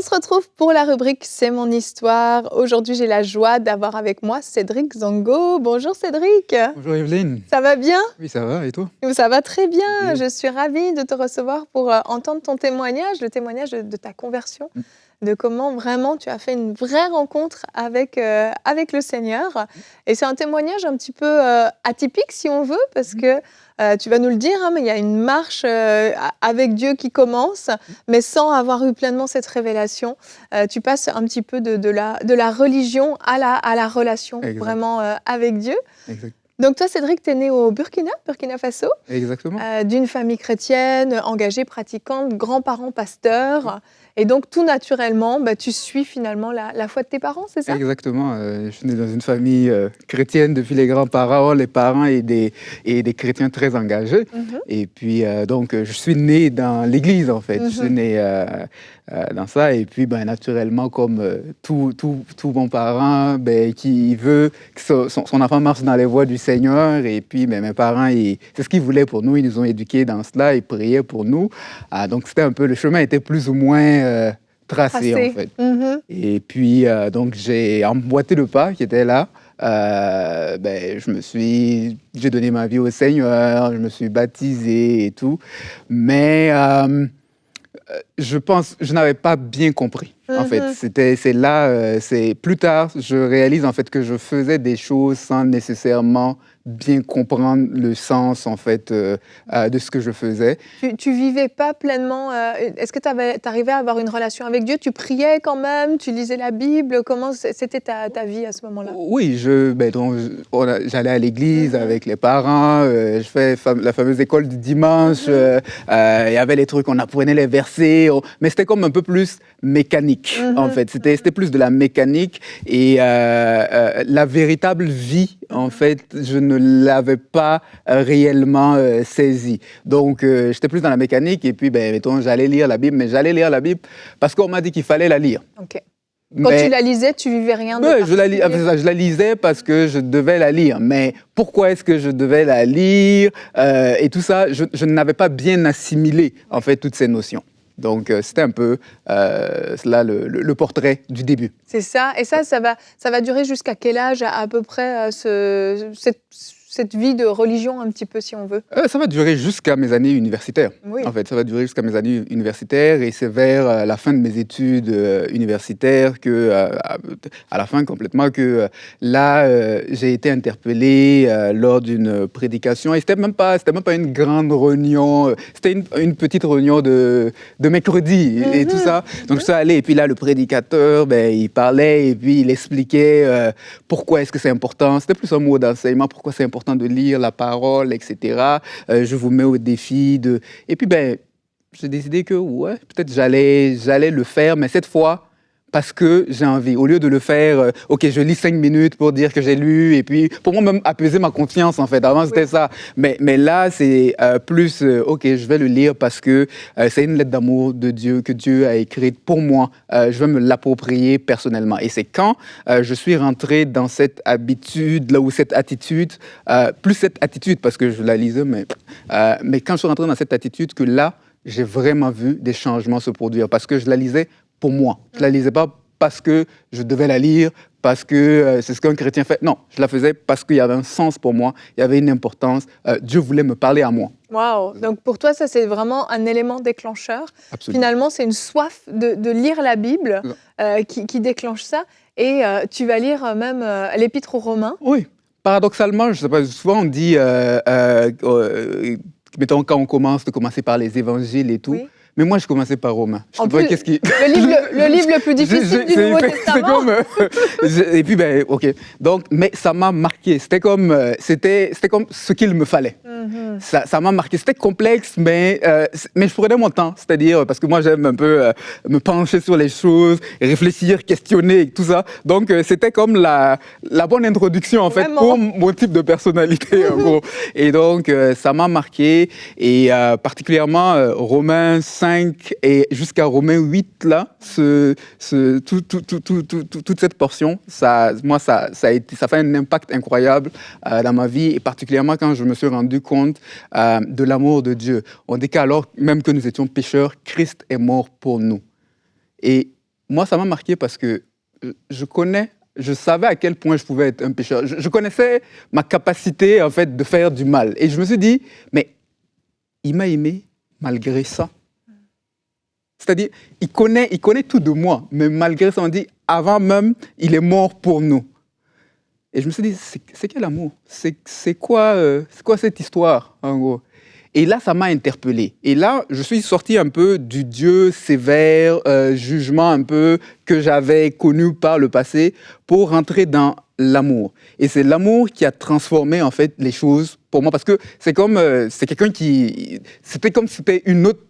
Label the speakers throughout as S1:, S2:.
S1: se retrouve pour la rubrique C'est mon histoire. Aujourd'hui, j'ai la joie d'avoir avec moi Cédric Zongo. Bonjour Cédric.
S2: Bonjour Evelyne.
S1: Ça va bien?
S2: Oui, ça va, et toi?
S1: Ça va très bien.
S2: Oui.
S1: Je suis ravie de te recevoir pour entendre ton témoignage, le témoignage de ta conversion, de comment vraiment tu as fait une vraie rencontre avec le Seigneur. Et c'est un témoignage un petit peu atypique, si on veut, parce que tu vas nous le dire, mais il y a une marche avec Dieu qui commence, mais sans avoir eu pleinement cette révélation. Tu passes un petit peu de la religion à la relation,
S2: Exact.
S1: Vraiment avec Dieu.
S2: Exact.
S1: Donc toi, Cédric, tu es né au Burkina Faso,
S2: Exactement.
S1: d'une famille chrétienne, engagée, pratiquante, grands-parents pasteurs. Et donc, tout naturellement, tu suis finalement la foi de tes parents, c'est ça?
S2: Exactement. Je suis né dans une famille chrétienne depuis les grands-parents, les parents et des chrétiens très engagés. Et puis, donc, je suis né dans l'église, en fait. Je suis né dans ça. Et puis, naturellement, comme tout bon parent qui veut que son enfant marche dans les voies du Seigneur. Et puis, mes parents, c'est ce qu'ils voulaient pour nous. Ils nous ont éduqués dans cela. Ils priaient pour nous. Donc, c'était un peu, le chemin était plus ou moins tracé, en fait. Et puis, donc, j'ai emboîté le pas qui était là. J'ai donné ma vie au Seigneur, je me suis baptisé et tout. Mais je pense, je n'avais pas bien compris. En fait, c'est plus tard, je réalise en fait que je faisais des choses sans nécessairement bien comprendre le sens en fait de ce que je faisais.
S1: Tu vivais pas pleinement. Est-ce que tu arrivais à avoir une relation avec Dieu? Tu priais quand même? Tu lisais la Bible? Comment c'était ta vie à ce moment-là?
S2: Oui, j'allais à l'église avec les parents. Je fais la fameuse école du dimanche. Il y avait les trucs, on apprenait les versets, mais c'était comme un peu plus mécanique en fait. C'était plus de la mécanique et la véritable vie en fait, je ne l'avais pas réellement saisie. Donc, j'étais plus dans la mécanique et puis, j'allais lire la Bible, mais j'allais lire la Bible parce qu'on m'a dit qu'il fallait la lire.
S1: Ok. Quand tu la lisais, tu vivais rien de
S2: particulier? Je la lisais parce que je devais la lire. Mais pourquoi est-ce que je devais la lire et tout ça, je n'avais pas bien assimilé en fait toutes ces notions. Donc, c'était un peu là le portrait du début.
S1: C'est ça. Et ça va durer jusqu'à quel âge à peu près cette vie de religion un petit peu, si on veut?
S2: Ça va durer jusqu'à mes années universitaires.
S1: Oui.
S2: En fait, ça va durer jusqu'à mes années universitaires et c'est vers la fin de mes études universitaires que, à la fin complètement, que là, j'ai été interpellé lors d'une prédication et c'était même pas une grande réunion, c'était une petite réunion de mercredi et tout ça. Donc, je suis allé et puis là, le prédicateur, il parlait et puis il expliquait pourquoi est-ce que c'est important. C'était plus un mot d'enseignement, pourquoi c'est important de lire la parole, etc. Je vous mets au défi de... Et puis, j'ai décidé que, ouais, peut-être j'allais le faire, mais cette fois, parce que j'ai envie. Au lieu de le faire, OK, je lis 5 minutes pour dire que j'ai lu, et puis, pour moi, même apaiser ma confiance, en fait. Avant, c'était ça. Mais là, c'est plus, OK, je vais le lire parce que c'est une lettre d'amour de Dieu que Dieu a écrite pour moi. Je vais me l'approprier personnellement. Et c'est quand je suis rentré dans cette habitude, là où cette attitude, plus cette attitude, parce que je la lisais, mais quand je suis rentré dans cette attitude, que là, j'ai vraiment vu des changements se produire. Parce que je la lisais pour moi. Je ne la lisais pas parce que je devais la lire, parce que c'est ce qu'un chrétien fait. Non, je la faisais parce qu'il y avait un sens pour moi, il y avait une importance. Dieu voulait me parler à moi.
S1: Waouh! Donc pour toi, ça c'est vraiment un élément déclencheur.
S2: Absolument.
S1: Finalement, c'est une soif de lire la Bible qui déclenche ça. Et tu vas lire même l'Épître aux Romains.
S2: Oui. Paradoxalement, je sais pas, souvent on dit, mettons quand on commence, de commencer par les évangiles et tout. Oui. Mais moi, je commençais par Romains.
S1: En plus, le livre le plus difficile du Nouveau Testament.
S2: Et puis, OK. Donc, mais ça m'a marqué. C'était comme ce qu'il me fallait. Ça m'a marqué. C'était complexe, mais je prenais mon temps. C'est-à-dire, parce que moi, j'aime un peu me pencher sur les choses, réfléchir, questionner, tout ça. Donc, c'était comme la bonne introduction, en fait, pour mon type de personnalité, en gros. Et donc, ça m'a marqué. Et particulièrement, Romains 5 et jusqu'à Romains 8, là, toute cette portion, ça fait un impact incroyable dans ma vie, et particulièrement quand je me suis rendu compte de l'amour de Dieu. On dit qu'alors même que nous étions pécheurs, Christ est mort pour nous. Et moi, ça m'a marqué parce que je savais à quel point je pouvais être un pécheur. Je connaissais ma capacité, en fait, de faire du mal. Et je me suis dit, mais il m'a aimé malgré ça. C'est-à-dire, il connaît tout de moi, mais malgré ça, on dit, avant même, il est mort pour nous. Et je me suis dit, c'est quel amour? C'est quoi cette histoire, en gros? Et là, ça m'a interpellé. Et là, je suis sorti un peu du Dieu sévère, jugement un peu que j'avais connu par le passé, pour rentrer dans l'amour. Et c'est l'amour qui a transformé, en fait, les choses pour moi. Parce que c'est comme, c'était comme si c'était une autre,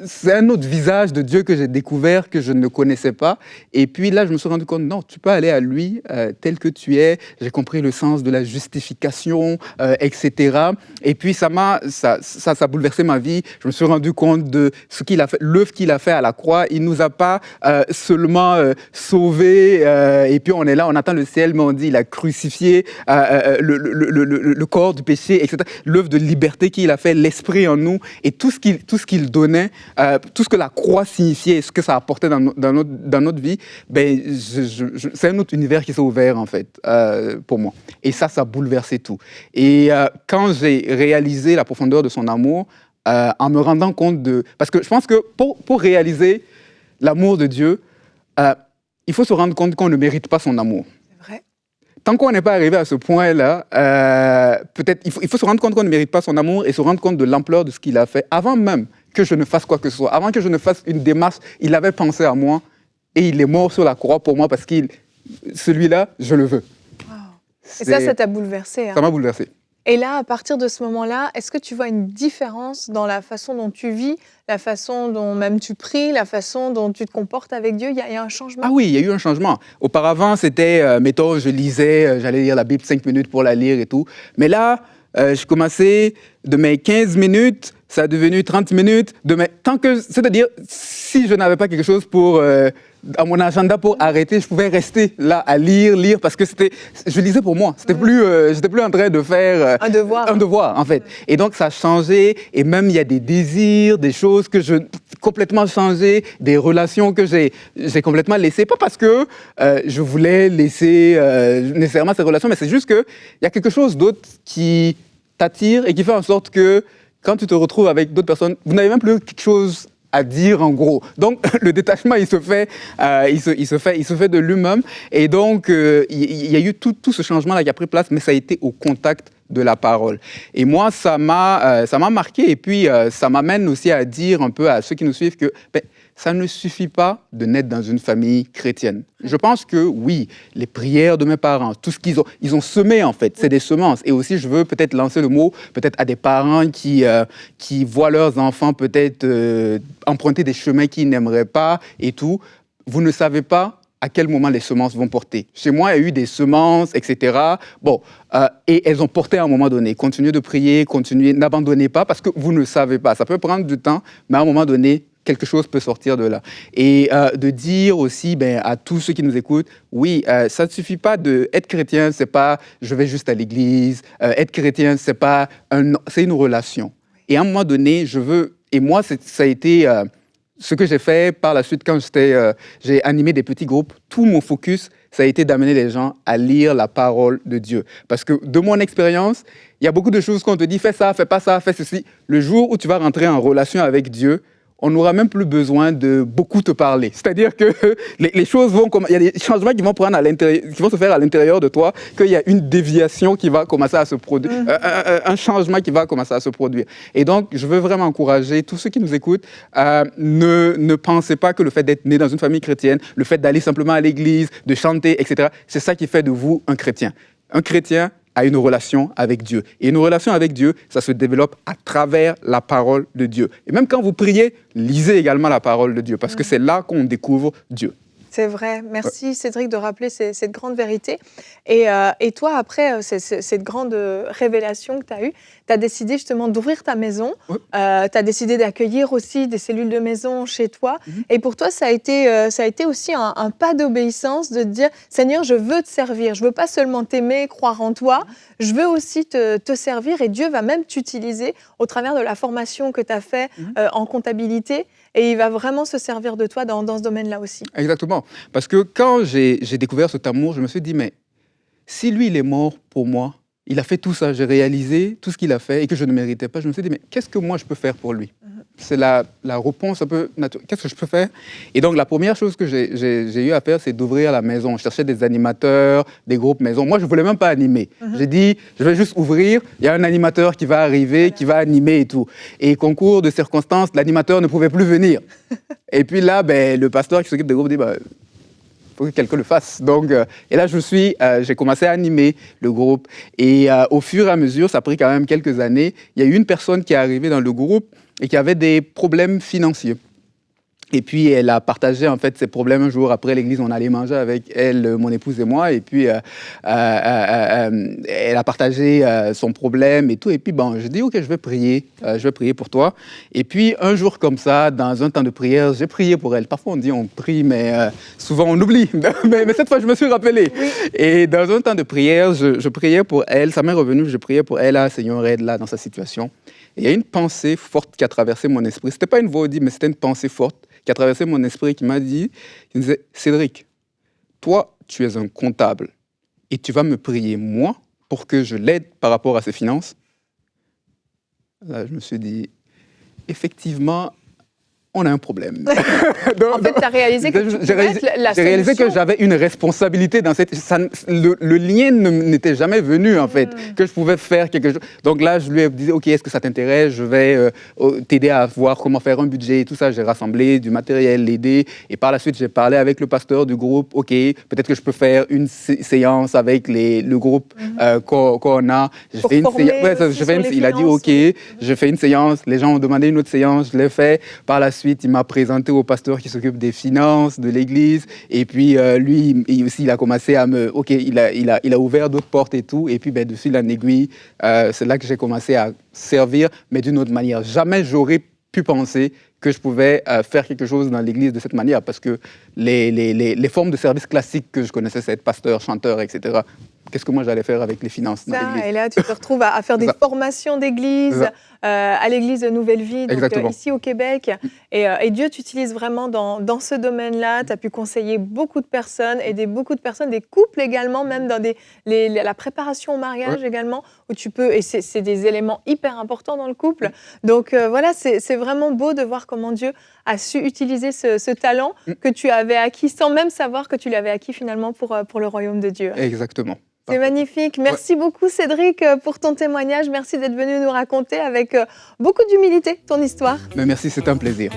S2: c'est un autre visage de Dieu que j'ai découvert, que je ne connaissais pas. Et puis là, je me suis rendu compte, non, tu peux aller à lui tel que tu es. J'ai compris le sens de la justification, etc. Et puis ça a bouleversé ma vie. Je me suis rendu compte de ce qu'il a fait, l'œuvre qu'il a fait à la croix. Il nous a pas seulement sauvés, et puis on est là, on attend le ciel, mais on dit il a crucifié le corps du péché, etc. L'œuvre de liberté qu'il a fait, l'esprit en nous, et tout ce qu'il donnait, tout ce que la croix signifiait, ce que ça apportait dans notre vie, ben, c'est un autre univers qui s'est ouvert, en fait, pour moi. Et ça a bouleversé tout. Et quand j'ai réalisé la profondeur de son amour, en me rendant compte de... Parce que je pense que pour réaliser l'amour de Dieu, il faut se rendre compte qu'on ne mérite pas son amour. Tant qu'on n'est pas arrivé à ce point-là, peut-être il faut se rendre compte qu'on ne mérite pas son amour et se rendre compte de l'ampleur de ce qu'il a fait avant même que je ne fasse quoi que ce soit. Avant que je ne fasse une démarche, il avait pensé à moi et il est mort sur la croix pour moi parce que celui-là, je le veux.
S1: Wow. Et ça t'a bouleversé. Hein.
S2: Ça m'a bouleversé.
S1: Et là, à partir de ce moment-là, est-ce que tu vois une différence dans la façon dont tu vis, la façon dont même tu pries, la façon dont tu te comportes avec Dieu? Il y a un changement?
S2: Ah oui, il y a eu un changement. Auparavant, c'était, mettons, je lisais, j'allais lire la Bible 5 minutes pour la lire et tout. Mais là, je commençais de mes 15 minutes, ça a devenu 30 minutes. C'est-à-dire, si je n'avais pas quelque chose à mon agenda pour arrêter, je pouvais rester là à lire parce que je lisais pour moi. J'étais plus en train de faire
S1: un devoir
S2: en fait. Et donc ça a changé et même il y a des désirs, des choses que complètement changé, des relations que j'ai complètement laissées, pas parce que je voulais laisser nécessairement ces relations, mais c'est juste que il y a quelque chose d'autre qui t'attire et qui fait en sorte que quand tu te retrouves avec d'autres personnes, vous n'avez même plus quelque chose à dire en gros. Donc le détachement il se fait de lui-même et donc il y a eu tout ce changement là qui a pris place, mais ça a été au contact de la parole. Et moi ça m'a marqué et puis ça m'amène aussi à dire un peu à ceux qui nous suivent que ça ne suffit pas de naître dans une famille chrétienne. Je pense que oui, les prières de mes parents, tout ce qu'ils ont semé en fait, c'est des semences. Et aussi, je veux peut-être lancer le mot peut-être à des parents qui voient leurs enfants peut-être emprunter des chemins qu'ils n'aimeraient pas et tout. Vous ne savez pas à quel moment les semences vont porter. Chez moi, il y a eu des semences, etc. Bon, et elles ont porté à un moment donné. Continuez de prier, n'abandonnez pas parce que vous ne savez pas. Ça peut prendre du temps, mais à un moment donné, quelque chose peut sortir de là. Et de dire aussi à tous ceux qui nous écoutent, oui, ça ne suffit pas d'être chrétien, c'est pas je vais juste à l'église. Être chrétien, c'est une relation. Et à un moment donné, et moi, ça a été ce que j'ai fait par la suite quand j'ai animé des petits groupes. Tout mon focus, ça a été d'amener les gens à lire la parole de Dieu. Parce que de mon expérience, il y a beaucoup de choses qu'on te dit, fais ça, fais pas ça, fais ceci. Le jour où tu vas rentrer en relation avec Dieu, on n'aura même plus besoin de beaucoup te parler. C'est-à-dire que les choses il y a des changements qui vont se faire à l'intérieur de toi, qu'il y a une déviation qui va commencer à se produire, un changement qui va commencer à se produire. Et donc, je veux vraiment encourager tous ceux qui nous écoutent, ne pensez pas que le fait d'être né dans une famille chrétienne, le fait d'aller simplement à l'église, de chanter, etc., c'est ça qui fait de vous un chrétien. Un chrétien a une relation avec Dieu. Et une relation avec Dieu, ça se développe à travers la parole de Dieu. Et même quand vous priez, lisez également la parole de Dieu, parce que c'est là qu'on découvre Dieu.
S1: C'est vrai. Merci Cédric de rappeler cette grande vérité. Et toi, après cette grande révélation que tu as eue, tu as décidé justement d'ouvrir ta maison.
S2: Oui.
S1: Tu as décidé d'accueillir aussi des cellules de maison chez toi. Et pour toi, ça a été aussi un pas d'obéissance de te dire « Seigneur, je veux te servir. Je veux pas seulement t'aimer, croire en toi. Je veux aussi te servir. » Et Dieu va même t'utiliser au travers de la formation que tu as fait en comptabilité. Et il va vraiment se servir de toi dans ce domaine-là aussi.
S2: Exactement. Parce que quand j'ai découvert cet amour, je me suis dit, mais si lui, il est mort pour moi, il a fait tout ça, j'ai réalisé tout ce qu'il a fait et que je ne méritais pas, je me suis dit, mais qu'est-ce que moi je peux faire pour lui? C'est la réponse un peu naturelle. Qu'est-ce que je peux faire? Et donc, la première chose que j'ai eu à faire, c'est d'ouvrir la maison. Je cherchais des animateurs, des groupes maison. Moi, je ne voulais même pas animer. J'ai dit, je vais juste ouvrir. Il y a un animateur qui va arriver, qui va animer et tout. Et concours de circonstances, l'animateur ne pouvait plus venir. Et puis là, le pasteur qui s'occupe des groupes dit, faut que quelqu'un le fasse. Donc, et là, j'ai commencé à animer le groupe. Et au fur et à mesure, ça a pris quand même quelques années, il y a eu une personne qui est arrivée dans le groupe et qui avait des problèmes financiers. Et puis, elle a partagé en fait ses problèmes un jour après l'église. On allait manger avec elle, mon épouse et moi. Et puis, elle a partagé son problème et tout. Et puis, je dis, OK, je vais prier pour toi. Et puis, un jour comme ça, dans un temps de prière, j'ai prié pour elle. Parfois, on dit on prie, mais souvent, on oublie. mais cette fois, je me suis rappelé. Oui. Et dans un temps de prière, je priais pour elle. Ça m'est revenu, je priais pour elle. Ah, Seigneur, aide-la dans sa situation. Et il y a une pensée forte qui a traversé mon esprit. Ce n'était pas une voix audible, mais c'était une pensée forte qui a traversé mon esprit, qui m'a dit, il me disait, Cédric, toi, tu es un comptable et tu vas me prier, moi, pour que je l'aide par rapport à ses finances. Là, je me suis dit, effectivement, on a un problème.
S1: En fait, tu as réalisé que tu pouvais être la solution.
S2: J'ai réalisé que j'avais une responsabilité dans cette... Le lien n'était jamais venu, en fait, que je pouvais faire quelque chose. Donc là, je lui ai dit, OK, est-ce que ça t'intéresse? Je vais t'aider à voir comment faire un budget et tout ça. J'ai rassemblé du matériel, l'aider. Et par la suite, j'ai parlé avec le pasteur du groupe. OK, peut-être que je peux faire une séance avec le groupe qu'on a. Il a dit, OK, je fais une séance. Les gens ont demandé une autre séance. Je l'ai fait. Par la suite, il m'a présenté au pasteur qui s'occupe des finances de l'église. Et puis, lui aussi, il a commencé à me... OK, il a ouvert d'autres portes et tout. Et puis, de fil en aiguille, c'est là que j'ai commencé à servir, mais d'une autre manière. Jamais j'aurais pu penser que je pouvais faire quelque chose dans l'église de cette manière, parce que les formes de service classiques que je connaissais, c'est être pasteur, chanteur, etc., qu'est-ce que moi j'allais faire avec les finances dans l'église? Et
S1: là, tu te retrouves à faire des formations d'église, à l'église de Nouvelle Vie, donc, ici au Québec. Et Dieu t'utilise vraiment dans ce domaine-là. Tu as pu conseiller beaucoup de personnes, aider beaucoup de personnes, des couples également, même dans la préparation au mariage également, où tu peux, et c'est des éléments hyper importants dans le couple. Donc voilà, c'est vraiment beau de voir comment Dieu a su utiliser ce talent que tu avais acquis sans même savoir que tu l'avais acquis finalement pour le royaume de Dieu.
S2: Exactement.
S1: C'est magnifique. Merci beaucoup, Cédric, pour ton témoignage. Merci d'être venu nous raconter avec beaucoup d'humilité ton histoire.
S2: Mais merci, c'est un plaisir.